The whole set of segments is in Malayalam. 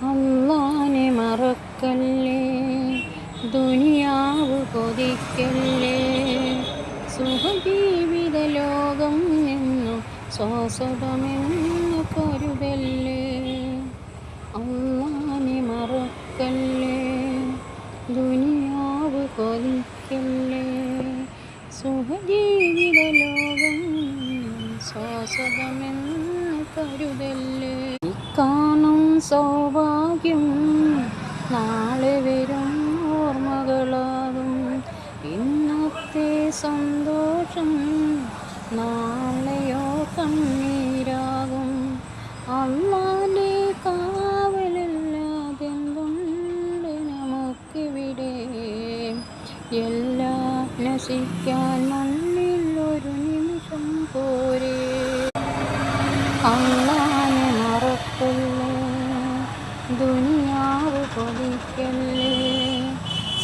അല്ലാനെ മറക്കല്ലേ, ദുനിയാവ് കൊതിക്കല്ലേ, സുഖജീവിത ലോകം എന്നു ശ്വാസതമെന്ന് കരുതല്ലേ. അല്ലാനെ മറക്കല്ലേ, ദുനിയാവ് കൊതിക്കല്ലേ, സുഖജീവിത ലോകം ശ്വാസതമെന്ന് കരുതല്ലേ. കാണും സൗഭാഗ്യം നാളെ വരും ഓർമ്മകളാകും, ഇന്നത്തെ സന്തോഷം നാളെയോ കണ്ണീരാകും. അല്ലാന്റെ കാവലല്ലാതെന്തുണ്ട് നമുക്കിവിടെ, എല്ലാം നശിക്കാൻ മണ്ണിൽ ഒരു നിമിഷം പോരെ. അല്ലാനെ മറക്കല്ലേ, ദുനിയാവ് കൊതിക്കല്ലേ,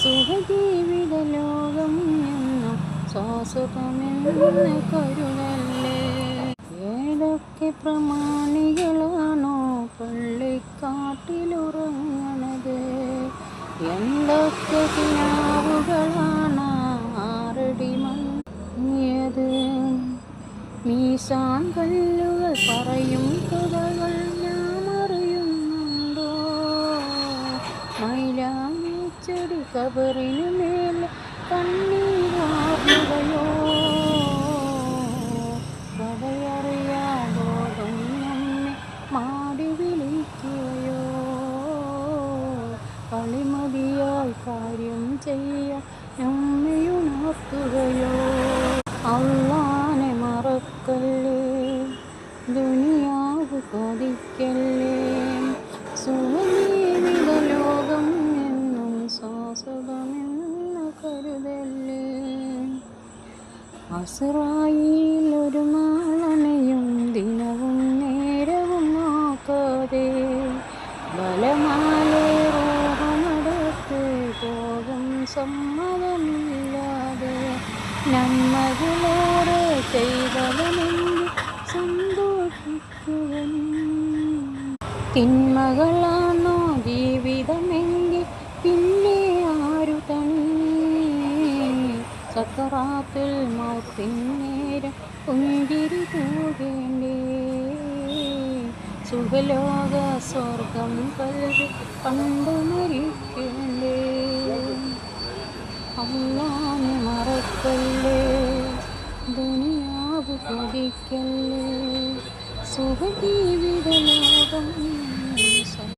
സുഖജീവിത ലോകം എന്ന ശ്വാസതമെന്ന് കരുതല്ലേ. ഏതൊക്കെ പ്രമാണികളാണോ പള്ളിക്കാട്ടിലുറങ്ങണത്, എന്തൊക്കെ കിനാവുകളാണ് ആറടി മങ്ങിയത്. മീസാൻ കല്ലുകൾ പറയും കഥകൾ നാം അറിയുന്നുണ്ടോ, മൈലാനിച്ചെടി കബറിനു മേലെ കണ്ണീരാകുകയോ. കഥയറിയാ ബോധം നമ്മെ മാടി വിളിക്കുകയോ, കളിമതിയായി കാര്യം ചെയ്യാൻ നമ്മയുണർത്തുകയോ. അല്ലാനെ മറക്കല്ലേ, ദുനിയാവ് കൊതിക്കല്ലേ, സുഖജീവിത ലോകം എന്നും ശ്വാസതമെന്ന് കരുതല്ലേ. അസ്റായീൽ ഒരു നാളണയും ദിനവും നേരവും നോക്കാതെ, ബലമാലെ റൂഹമെടുത്ത് പോകും സമ്മതമില്ലാതെ. നന്മകളോടെ ചെയ്തവനെങ്കിൽ സന്തോഷിക്കുവൻ, തിന്മകളാണോ ജീവിതമെങ്കിൽ പിന്നെ ആരു തണി. സക്കറാത്തുൽ മൗത്തിന്നേരം പുഞ്ചിരി തൂകേണ്ടേ, സുഖലോക സ്വർഗം കൽവിൽ കണ്ടു മരിക്കേണ്ടേ. അല്ലാനെ മറക്കല്ലേ, ദുനിയാവ് കൊതിക്കല്ലേ, സുഖജീവിത ലോകം